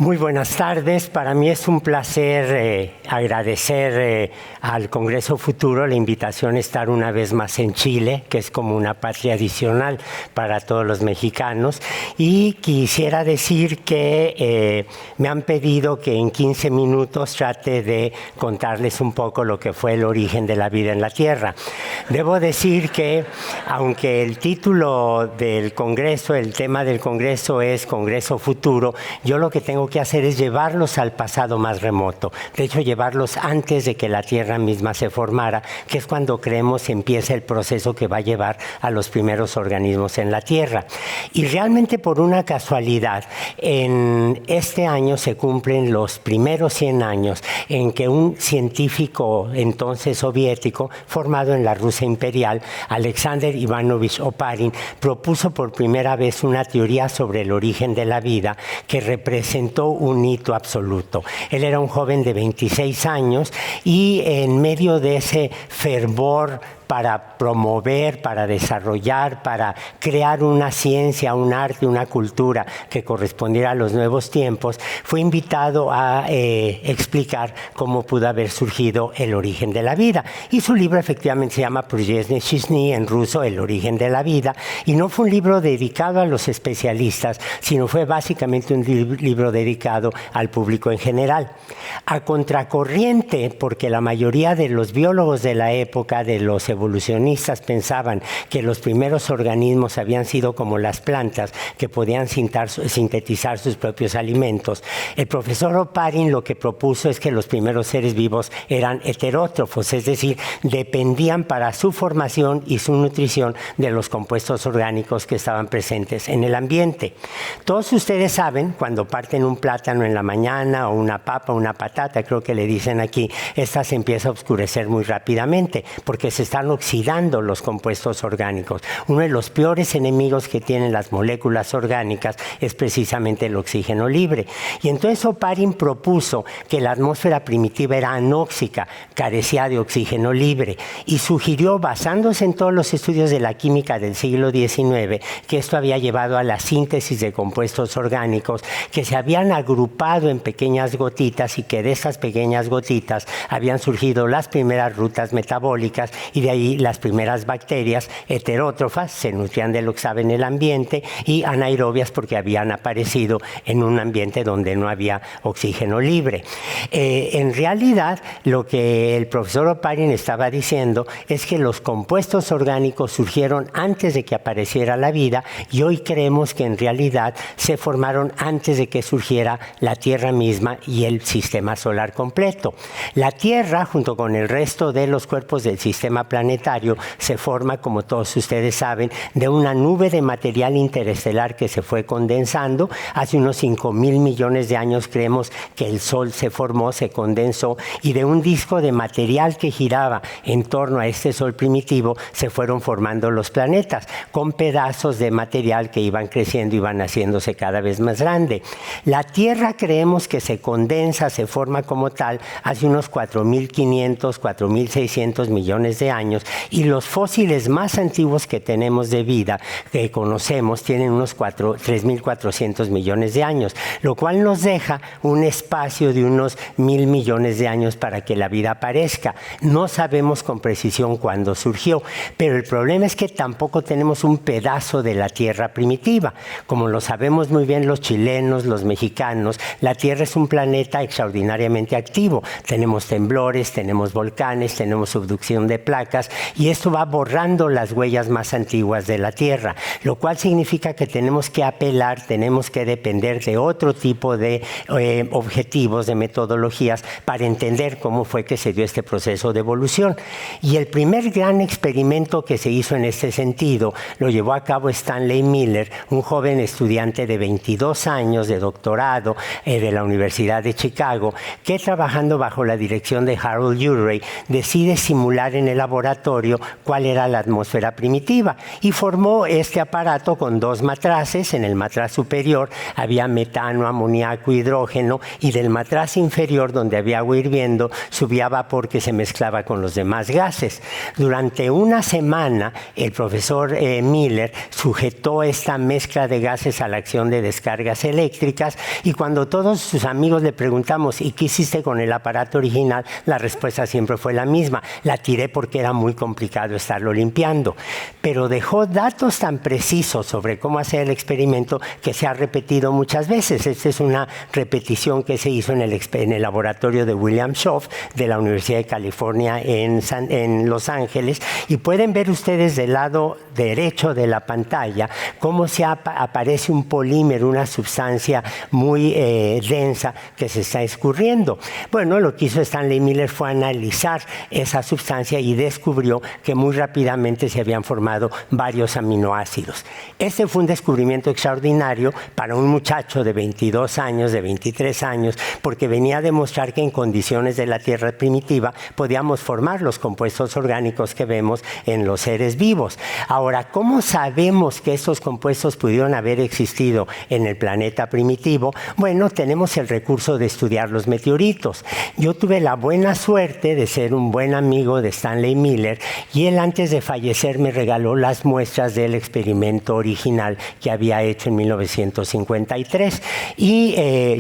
Muy buenas tardes. Para mí es un placer agradecer al Congreso Futuro la invitación a estar una vez más en Chile, que es como una patria adicional para todos los mexicanos. Y quisiera decir que me han pedido que en 15 minutos trate de contarles un poco lo que fue el origen de la vida en la Tierra. Debo decir que, aunque el título del Congreso, el tema del Congreso es Congreso Futuro, yo lo que tengo que hacer es llevarlos al pasado más remoto. De hecho, llevarlos antes de que la Tierra misma se formara, que es cuando creemos empieza el proceso que va a llevar a los primeros organismos en la Tierra. Y realmente, por una casualidad, en este año se cumplen los primeros 100 años en que un científico entonces soviético, formado en la Rusia imperial, Alexander Ivanovich Oparin, propuso por primera vez una teoría sobre el origen de la vida que representó un hito absoluto. Él era un joven de 26 años y en medio de ese fervor para promover, para desarrollar, para crear una ciencia, un arte, una cultura que correspondiera a los nuevos tiempos, fue invitado a explicar cómo pudo haber surgido el origen de la vida. Y su libro efectivamente se llama Proyezhny Chizhny, en ruso, El origen de la vida, y no fue un libro dedicado a los especialistas, sino fue básicamente un libro dedicado al público en general. A contracorriente, porque la mayoría de los biólogos de la época, de los evolucionistas, pensaban que los primeros organismos habían sido como las plantas, que podían sintetizar sus propios alimentos. El profesor Oparin lo que propuso es que los primeros seres vivos eran heterótrofos, es decir, dependían para su formación y su nutrición de los compuestos orgánicos que estaban presentes en el ambiente. Todos ustedes saben, cuando parten un plátano en la mañana o una papa, una patata, creo que le dicen aquí, esta se empieza a oscurecer muy rápidamente porque se están oxidando los compuestos orgánicos. Uno de los peores enemigos que tienen las moléculas orgánicas es precisamente el oxígeno libre. Y entonces Oparin propuso que la atmósfera primitiva era anóxica, carecía de oxígeno libre, y sugirió, basándose en todos los estudios de la química del siglo XIX, que esto había llevado a la síntesis de compuestos orgánicos que se habían agrupado en pequeñas gotitas y que de esas pequeñas gotitas habían surgido las primeras rutas metabólicas y de ahí las primeras bacterias heterótrofas, se nutrían de lo que estaba en el ambiente, y anaerobias porque habían aparecido en un ambiente donde no había oxígeno libre. En realidad, lo que el profesor Oparin estaba diciendo es que los compuestos orgánicos surgieron antes de que apareciera la vida, y hoy creemos que en realidad se formaron antes de que surgiera la Tierra misma y el sistema solar completo. La Tierra, junto con el resto de los cuerpos del sistema planetario, se forma, como todos ustedes saben, de una nube de material interestelar que se fue condensando. Hace unos 5,000 millones de años creemos que el Sol se formó, se condensó, y de un disco de material que giraba en torno a este Sol primitivo se fueron formando los planetas, con pedazos de material que iban creciendo y iban haciéndose cada vez más grande. La Tierra creemos que se condensa, se forma como tal hace unos 4,500, 4,600 millones de años, y los fósiles más antiguos que tenemos de vida, que conocemos, tienen unos 3,400 millones de años, lo cual nos deja un espacio de unos 1,000 millones de años para que la vida aparezca. No sabemos con precisión cuándo surgió, pero el problema es que tampoco tenemos un pedazo de la Tierra primitiva. Como lo sabemos muy bien los chilenos, los mexicanos, la Tierra es un planeta extraordinariamente activo. Tenemos temblores, tenemos volcanes, tenemos subducción de placas, y esto va borrando las huellas más antiguas de la Tierra, lo cual significa que tenemos que apelar, tenemos que depender de otro tipo de objetivos, de metodologías, para entender cómo fue que se dio este proceso de evolución. Y el primer gran experimento que se hizo en este sentido lo llevó a cabo Stanley Miller, un joven estudiante de 22 años de doctorado de la Universidad de Chicago, que trabajando bajo la dirección de Harold Urey decide simular en el laboratorio laboratorio cuál era la atmósfera primitiva y formó este aparato con 2 matraces. En el matraz superior había metano, amoníaco, hidrógeno, y del matraz inferior, donde había agua hirviendo, subía vapor que se mezclaba con los demás gases. Durante una semana el profesor Miller sujetó esta mezcla de gases a la acción de descargas eléctricas, y cuando todos sus amigos le preguntamos ¿y qué hiciste con el aparato original?, la respuesta siempre fue la misma: la tiré porque era muy complicado estarlo limpiando. Pero dejó datos tan precisos sobre cómo hacer el experimento que se ha repetido muchas veces. Esta es una repetición que se hizo en el laboratorio de William Schoff de la Universidad de California en Los Ángeles, y pueden ver ustedes del lado derecho de la pantalla cómo aparece un polímero, una sustancia muy densa que se está escurriendo. Bueno, lo que hizo Stanley Miller fue analizar esa sustancia y descubrió que muy rápidamente se habían formado varios aminoácidos. Este fue un descubrimiento extraordinario para un muchacho de 22 años, de 23 años, porque venía a demostrar que en condiciones de la Tierra primitiva podíamos formar los compuestos orgánicos que vemos en los seres vivos. Ahora, ¿cómo sabemos que estos compuestos pudieron haber existido en el planeta primitivo? Bueno, tenemos el recurso de estudiar los meteoritos. Yo tuve la buena suerte de ser un buen amigo de Stanley Miller, y él, antes de fallecer, me regaló las muestras del experimento original que había hecho en 1953. Y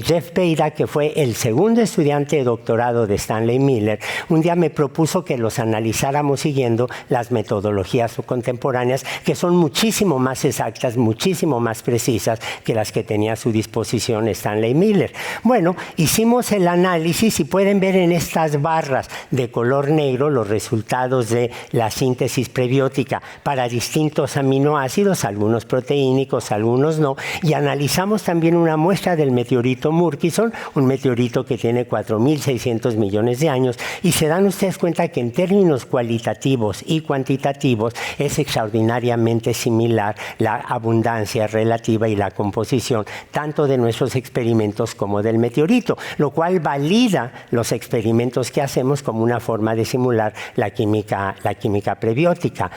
Jeff Beida, que fue el segundo estudiante de doctorado de Stanley Miller, un día me propuso que los analizáramos siguiendo las metodologías contemporáneas, que son muchísimo más exactas, muchísimo más precisas que las que tenía a su disposición Stanley Miller. Bueno, hicimos el análisis y pueden ver en estas barras de color negro los resultados de la síntesis prebiótica para distintos aminoácidos, algunos proteínicos, algunos no, y analizamos también una muestra del meteorito Murchison, un meteorito que tiene 4.600 millones de años, y se dan ustedes cuenta que en términos cualitativos y cuantitativos es extraordinariamente similar la abundancia relativa y la composición tanto de nuestros experimentos como del meteorito, lo cual valida los experimentos que hacemos como una forma de simular la química prebiótica.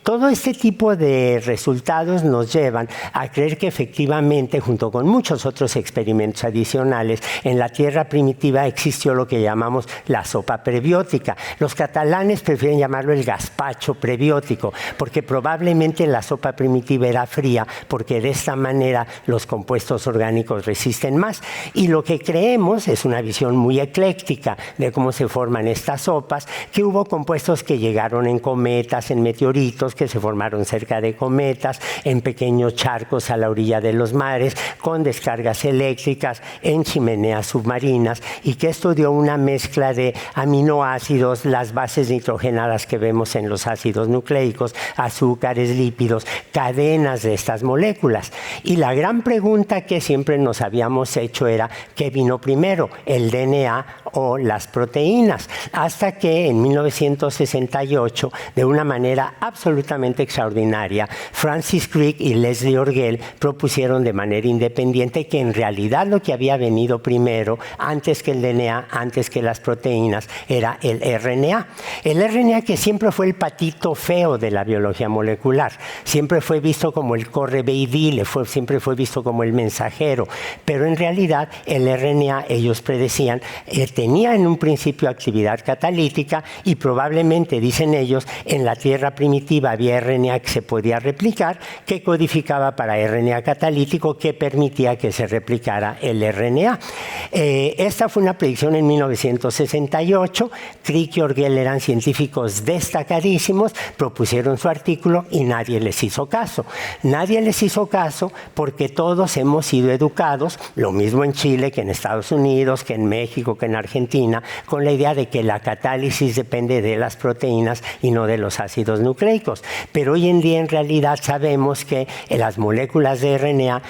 Todo este tipo de resultados nos llevan a creer que efectivamente, junto con muchos otros experimentos adicionales, en la Tierra primitiva existió lo que llamamos la sopa prebiótica. Los catalanes prefieren llamarlo el gazpacho prebiótico, porque probablemente la sopa primitiva era fría, porque de esta manera los compuestos orgánicos resisten más. Y lo que creemos es una visión muy ecléctica de cómo se forman estas sopas, que hubo compuestos que llegaron en cometas, en meteoritos, que se formaron cerca de cometas, en pequeños charcos a la orilla de los mares, con descargas eléctricas, en chimeneas submarinas, y que esto dio una mezcla de aminoácidos, las bases nitrogenadas que vemos en los ácidos nucleicos, azúcares, lípidos, cadenas de estas moléculas. Y la gran pregunta que siempre nos habíamos hecho era ¿qué vino primero, el DNA o las proteínas? Hasta que en 1968, de una manera absolutamente extraordinaria, Francis Crick y Leslie Orgel propusieron de manera independiente que en realidad lo que había venido primero, antes que el DNA, antes que las proteínas, era el RNA. El RNA, que siempre fue el patito feo de la biología molecular, siempre fue visto como el corre ve y dile, siempre fue visto como el mensajero, pero en realidad el RNA, ellos predecían, tenía en un principio actividad catalítica, y probablemente, dicen ellos, en la Tierra primitiva había RNA que se podía replicar, que codificaba para RNA catalítico, que permitía que se replicara el RNA. Esta fue una predicción en 1968. Crick y Orgel eran científicos destacadísimos, propusieron su artículo y nadie les hizo caso. Nadie les hizo caso porque todos hemos sido educados, lo mismo en Chile que en Estados Unidos, que en México, que en Argentina, con la idea de que la catálisis depende de las proteínas y no de los ácidos nucleicos. Pero hoy en día en realidad sabemos que las moléculas de RNA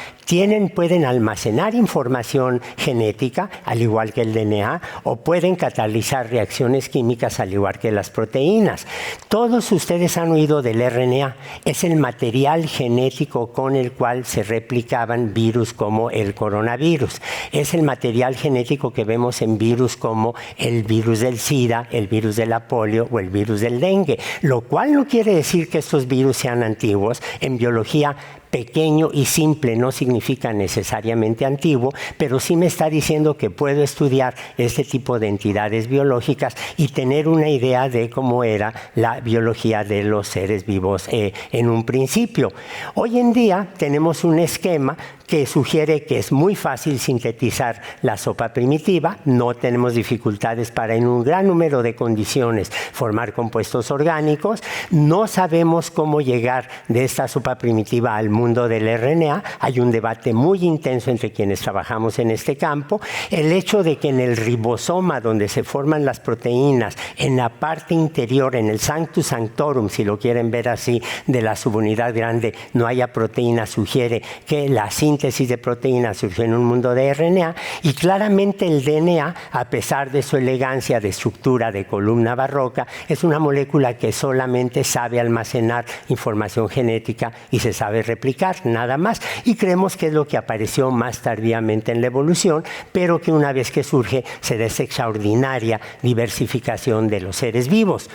pueden almacenar información genética, al igual que el DNA, o pueden catalizar reacciones químicas, al igual que las proteínas. Todos ustedes han oído del RNA. Es el material genético con el cual se replicaban virus como el coronavirus. Es el material genético que vemos en virus como el virus del SIDA, el virus de la polio, polio o el virus del dengue, lo cual no quiere decir que estos virus sean antiguos. En biología, pequeño y simple no significa necesariamente antiguo, pero sí me está diciendo que puedo estudiar este tipo de entidades biológicas y tener una idea de cómo era la biología de los seres vivos en un principio. Hoy en día tenemos un esquema que sugiere que es muy fácil sintetizar la sopa primitiva, no tenemos dificultades para en un gran número de condiciones formar compuestos orgánicos, no sabemos cómo llegar de esta sopa primitiva al mundo del RNA, hay un debate muy intenso entre quienes trabajamos en este campo, el hecho de que en el ribosoma donde se forman las proteínas, en la parte interior, en el sanctus sanctorum, si lo quieren ver así, de la subunidad grande, no haya proteínas, sugiere que la síntesis de proteínas surgió en un mundo de RNA y claramente el DNA, a pesar de su elegancia de estructura de columna barroca, es una molécula que solamente sabe almacenar información genética y se sabe replicar, nada más. Y creemos que es lo que apareció más tardíamente en la evolución, pero que una vez que surge se da esa extraordinaria diversificación de los seres vivos.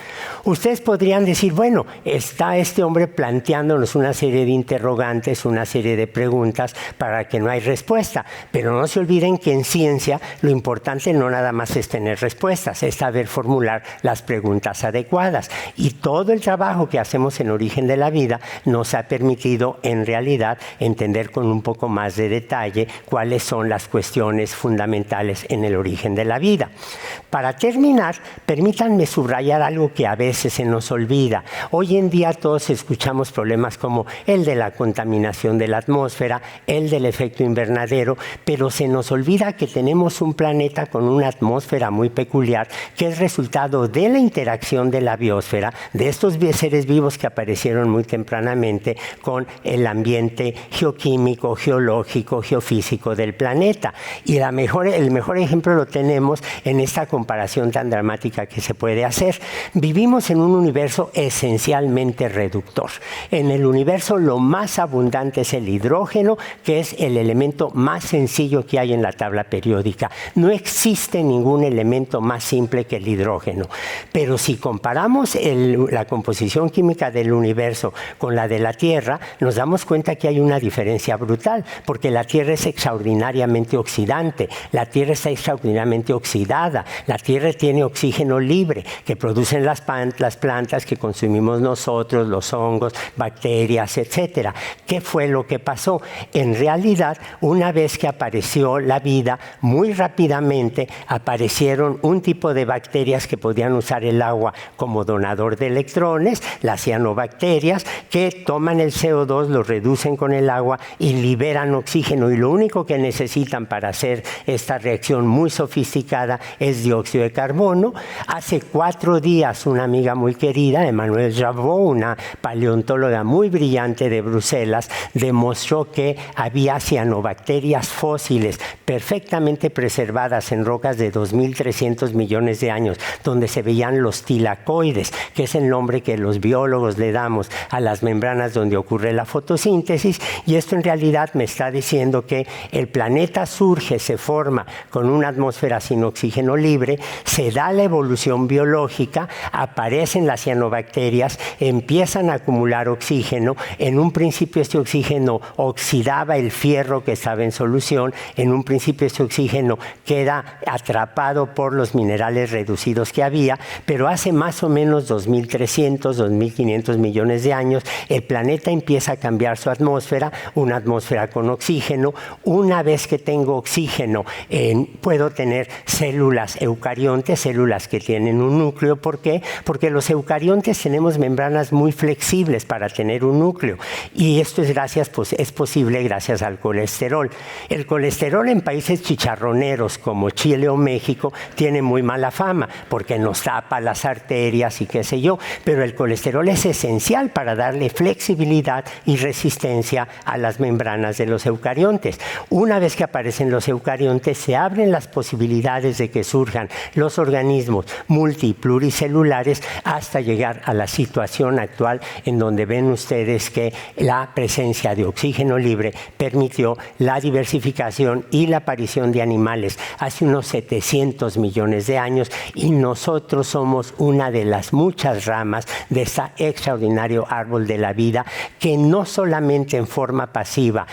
Ustedes podrían decir, bueno, está este hombre planteándonos una serie de interrogantes, una serie de preguntas para que no hay respuesta. Pero no se olviden que en ciencia lo importante no nada más es tener respuestas, es saber formular las preguntas adecuadas. Y todo el trabajo que hacemos en Origen de la Vida nos ha permitido en realidad entender con un poco más de detalle cuáles son las cuestiones fundamentales en el origen de la vida. Para terminar, permítanme subrayar algo que a veces se nos olvida. Hoy en día todos escuchamos problemas como el de la contaminación de la atmósfera, el del efecto invernadero, pero se nos olvida que tenemos un planeta con una atmósfera muy peculiar que es resultado de la interacción de la biosfera, de estos seres vivos que aparecieron muy tempranamente con el ambiente geoquímico, geológico, geofísico del planeta. Y el mejor ejemplo lo tenemos en esta comparación tan dramática que se puede hacer. Vivimos en un universo esencialmente reductor. En el universo lo más abundante es el hidrógeno, que es el elemento más sencillo que hay en la tabla periódica. No existe ningún elemento más simple que el hidrógeno. Pero si comparamos la composición química del universo con la de la Tierra, nos damos cuenta que hay una diferencia brutal, porque la Tierra es extraordinariamente oxidante, la Tierra está extraordinariamente oxidada, la Tierra tiene oxígeno libre que producen las plantas que consumimos nosotros, los hongos, bacterias, etc. ¿Qué fue lo que pasó? En realidad, una vez que apareció la vida, muy rápidamente aparecieron un tipo de bacterias que podían usar el agua como donador de electrones, las cianobacterias, que toman el CO2, lo reducen con el agua y liberan oxígeno. Y lo único que necesitan para hacer esta reacción muy sofisticada es dióxido de carbono. Hace 4 días, una amiga muy querida, Emmanuelle Jabot, una paleontóloga muy brillante de Bruselas, demostró que había cianobacterias fósiles perfectamente preservadas en rocas de 2.300 millones de años, donde se veían los tilacoides, que es el nombre que los biólogos le damos a las membranas donde ocurre la fotosíntesis. Y esto en realidad me está diciendo que el planeta surge, se forma con una atmósfera sin oxígeno libre, se da la evolución biológica, aparecen las cianobacterias, empiezan a acumular oxígeno. En un principio este oxígeno oxidaba el fierro que estaba en solución, en un principio este oxígeno queda atrapado por los minerales reducidos que había, pero hace más o menos 2.300, 2.500 millones de años, el planeta empieza a cambiar su atmósfera, una atmósfera con oxígeno. Una vez que tengo oxígeno, puedo tener células eucariontes, células que tienen un núcleo. ¿Por qué? Porque los eucariontes tenemos membranas muy flexibles para tener un núcleo. Y esto es posible gracias al colesterol. El colesterol en países chicharroneros como Chile o México tiene muy mala fama porque nos tapa las arterias y qué sé yo, pero el colesterol es esencial para darle flexibilidad y resistencia a las membranas de los eucariontes. Una vez que aparecen los eucariontes, se abren las posibilidades de que surjan los organismos multi y pluricelulares hasta llegar a la situación actual en donde ven ustedes que la presencia de oxígeno libre permitió la diversificación y la aparición de animales hace unos 700 millones de años, y nosotros somos una de las muchas ramas de este extraordinario árbol de la vida que no solamente en forma pasiva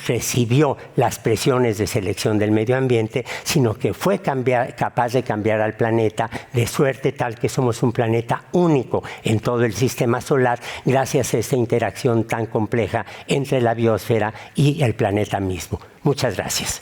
recibió las presiones de selección del medio ambiente, sino que fue capaz de cambiar al planeta de suerte tal que somos un planeta único en todo el sistema solar gracias a esta interacción tan compleja entre la biosfera y el planeta mismo. Muchas gracias.